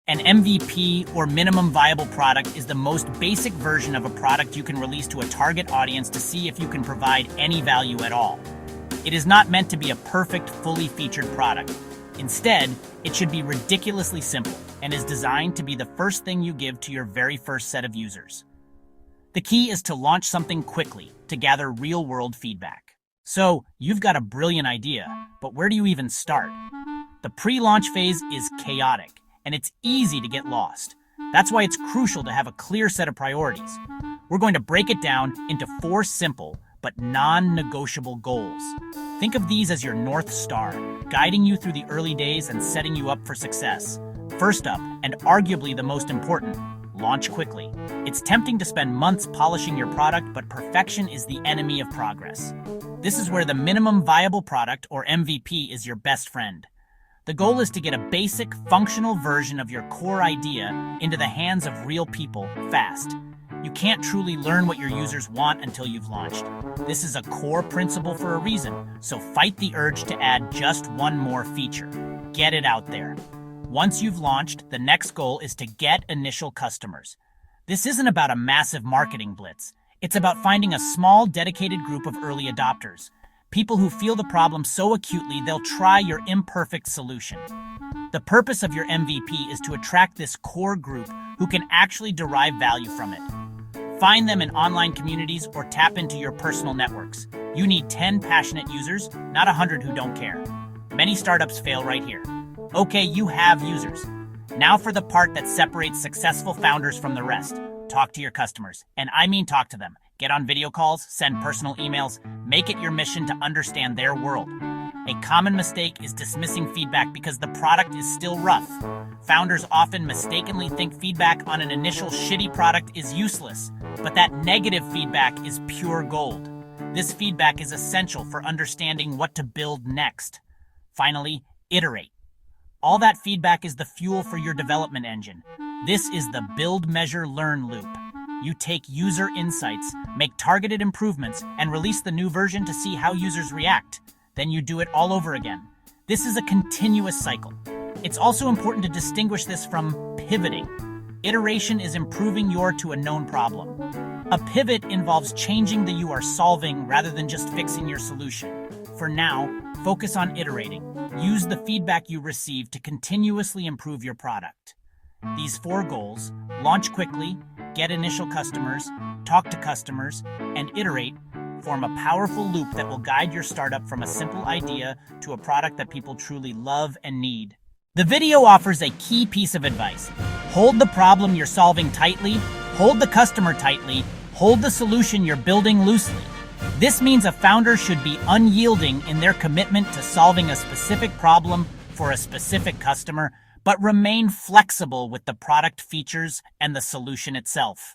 An MVP, or minimum viable product, is the most basic version of a product you can release to a target audience to see if you can provide any value at all. It is not meant to be a perfect, fully featured product. Instead, it should be ridiculously simple and is designed to be the first thing you give to your very first set of users. The key is to launch something quickly to gather real-world feedback. So, you've got a brilliant idea, but where do you even start? The pre-launch phase is chaotic, and it's easy to get lost. That's why it's crucial to have a clear set of priorities. We're going to break it down into 4 simple but non-negotiable goals. Think of these as your North Star, guiding you through the early days and setting you up for success. First up, and arguably the most important, launch quickly. It's tempting to spend months polishing your product, but perfection is the enemy of progress. This is where the minimum viable product, or MVP, is your best friend. The goal is to get a basic, functional version of your core idea into the hands of real people fast. You can't truly learn what your users want until you've launched. This is a core principle for a reason, so fight the urge to add just one more feature. Get it out there. Once you've launched, the next goal is to get initial customers. This isn't about a massive marketing blitz. It's about finding a small, dedicated group of early adopters. People who feel the problem so acutely they'll try your imperfect solution. The purpose of your MVP is to attract this core group who can actually derive value from it. Find them in online communities or tap into your personal networks. You need 10 passionate users, not 100 who don't care. Many startups fail right here. Okay, you have users. Now for the part that separates successful founders from the rest. Talk to your customers. And I mean talk to them. Get on video calls, send personal emails, make it your mission to understand their world. A common mistake is dismissing feedback because the product is still rough. Founders often mistakenly think feedback on an initial shitty product is useless, but that negative feedback is pure gold. This feedback is essential for understanding what to build next. Finally, iterate. All that feedback is the fuel for your development engine. This is the build, measure, learn loop. You take user insights, make targeted improvements, and release the new version to see how users react. Then you do it all over again. This is a continuous cycle. It's also important to distinguish this from pivoting. Iteration is improving to a known problem. A pivot involves changing the you are solving rather than just fixing your solution. For now, focus on iterating. Use the feedback you receive to continuously improve your product. These 4 goals, launch quickly, get initial customers, talk to customers, and iterate, form a powerful loop that will guide your startup from a simple idea to a product that people truly love and need. The video offers a key piece of advice. Hold the problem you're solving tightly, hold the customer tightly, hold the solution you're building loosely. This means a founder should be unyielding in their commitment to solving a specific problem for a specific customer, but remain flexible with the product features and the solution itself.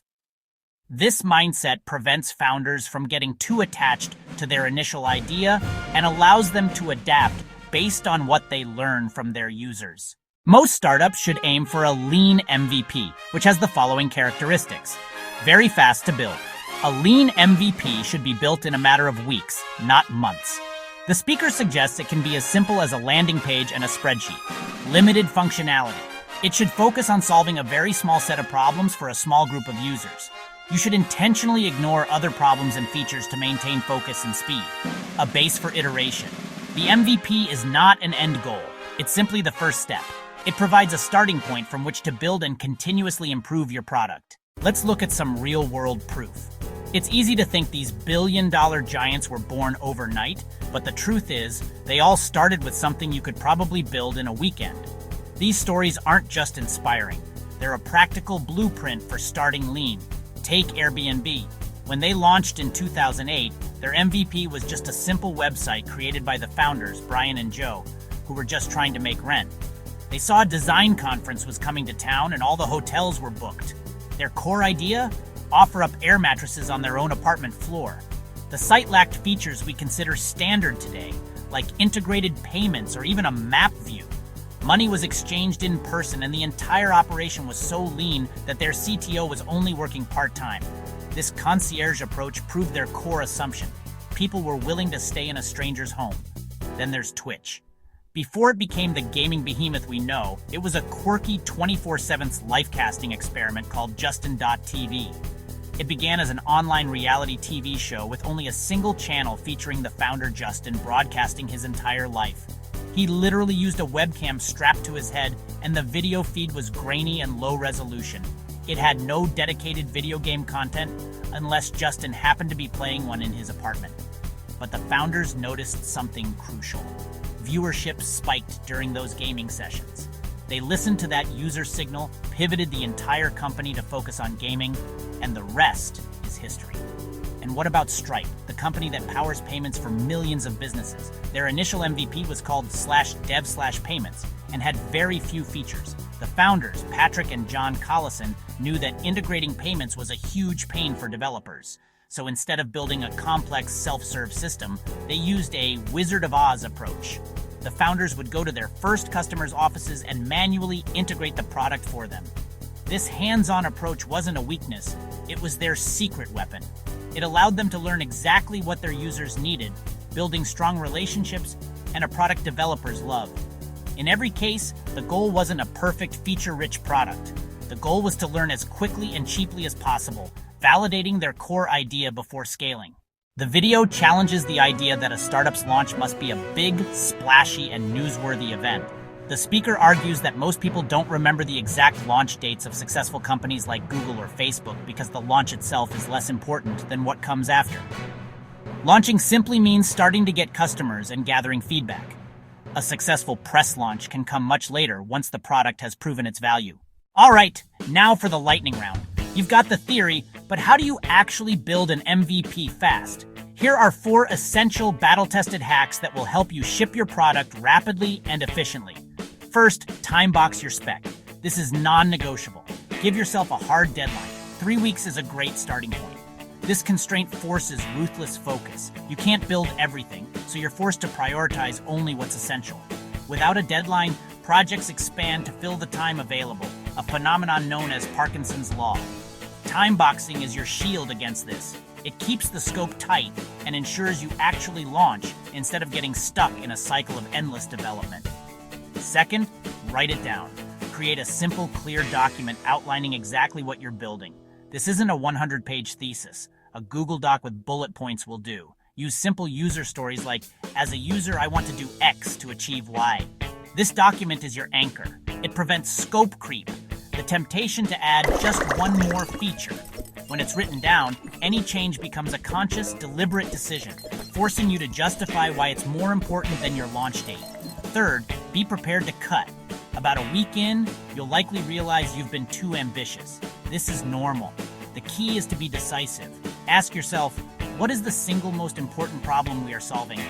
This mindset prevents founders from getting too attached to their initial idea and allows them to adapt based on what they learn from their users. Most startups should aim for a lean MVP, which has the following characteristics. Very fast to build. A lean MVP should be built in a matter of weeks, not months. The speaker suggests it can be as simple as a landing page and a spreadsheet. Limited functionality. It should focus on solving a very small set of problems for a small group of users. You should intentionally ignore other problems and features to maintain focus and speed. A base for iteration. The MVP is not an end goal. It's simply the first step. It provides a starting point from which to build and continuously improve your product. Let's look at some real-world proof. It's easy to think these billion-dollar giants were born overnight, but the truth is, they all started with something you could probably build in a weekend. These stories aren't just inspiring. They're a practical blueprint for starting lean. Take Airbnb. When they launched in 2008, their MVP was just a simple website created by the founders, Brian and Joe, who were just trying to make rent. They saw a design conference was coming to town and all the hotels were booked. Their core idea? Offer up air mattresses on their own apartment floor. The site lacked features we consider standard today, like integrated payments or even a map view. Money was exchanged in person and the entire operation was so lean that their CTO was only working part-time. This concierge approach proved their core assumption. People were willing to stay in a stranger's home. Then there's Twitch. Before it became the gaming behemoth we know, it was a quirky 24/7 life-casting experiment called Justin.tv. It began as an online reality TV show with only a single channel featuring the founder Justin broadcasting his entire life. He literally used a webcam strapped to his head, and the video feed was grainy and low resolution. It had no dedicated video game content unless Justin happened to be playing one in his apartment. But the founders noticed something crucial. Viewership spiked during those gaming sessions. They listened to that user signal, pivoted the entire company to focus on gaming, and the rest is history. And what about Stripe, the company that powers payments for millions of businesses? Their initial MVP was called /dev/payments and had very few features. The founders, Patrick and John Collison, knew that integrating payments was a huge pain for developers. So instead of building a complex self-serve system, they used a Wizard of Oz approach. The founders would go to their first customers' offices and manually integrate the product for them. This hands-on approach wasn't a weakness, it was their secret weapon. It allowed them to learn exactly what their users needed, building strong relationships and a product developers loved. In every case, the goal wasn't a perfect feature-rich product. The goal was to learn as quickly and cheaply as possible, validating their core idea before scaling. The video challenges the idea that a startup's launch must be a big, splashy, and newsworthy event. The speaker argues that most people don't remember the exact launch dates of successful companies like Google or Facebook because the launch itself is less important than what comes after. Launching simply means starting to get customers and gathering feedback. A successful press launch can come much later once the product has proven its value. All right, now for the lightning round. You've got the theory, but how do you actually build an MVP fast? Here are 4 essential battle-tested hacks that will help you ship your product rapidly and efficiently. First, time box your spec. This is non-negotiable. Give yourself a hard deadline. 3 weeks is a great starting point. This constraint forces ruthless focus. You can't build everything, so you're forced to prioritize only what's essential. Without a deadline, projects expand to fill the time available, a phenomenon known as Parkinson's Law. Time boxing is your shield against this. It keeps the scope tight and ensures you actually launch instead of getting stuck in a cycle of endless development. Second, write it down. Create a simple, clear document outlining exactly what you're building. This isn't a 100-page thesis. A Google Doc with bullet points will do. Use simple user stories like, as a user, I want to do X to achieve Y. This document is your anchor. It prevents scope creep, the temptation to add just one more feature. When it's written down, any change becomes a conscious, deliberate decision, forcing you to justify why it's more important than your launch date. Third, be prepared to cut. About a week in, you'll likely realize you've been too ambitious. This is normal. The key is to be decisive. Ask yourself, what is the single most important problem we are solving?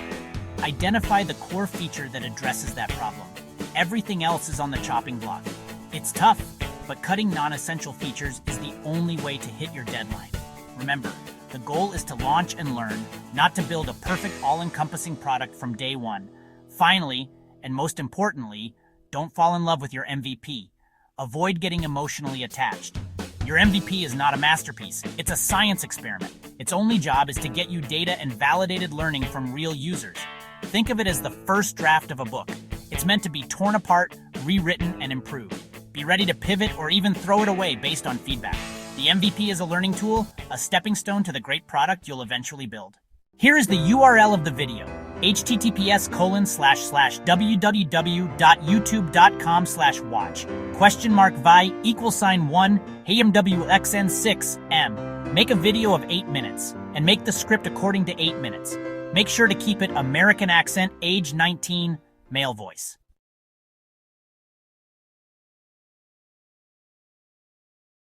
Identify the core feature that addresses that problem. Everything else is on the chopping block. It's tough, but cutting non-essential features is the only way to hit your deadline. Remember, the goal is to launch and learn, not to build a perfect all-encompassing product from day one. Finally, and most importantly, don't fall in love with your MVP. Avoid getting emotionally attached. Your MVP is not a masterpiece. It's a science experiment. Its only job is to get you data and validated learning from real users. Think of it as the first draft of a book. It's meant to be torn apart, rewritten, and improved. Be ready to pivot or even throw it away based on feedback. The MVP is a learning tool, a stepping stone to the great product you'll eventually build. Here is the URL of the video, https://www.youtube.com/watch, !vi =1 HMWXN6M. Make a video of 8 minutes, and make the script according to 8 minutes. Make sure to keep it American accent, age 19, male voice.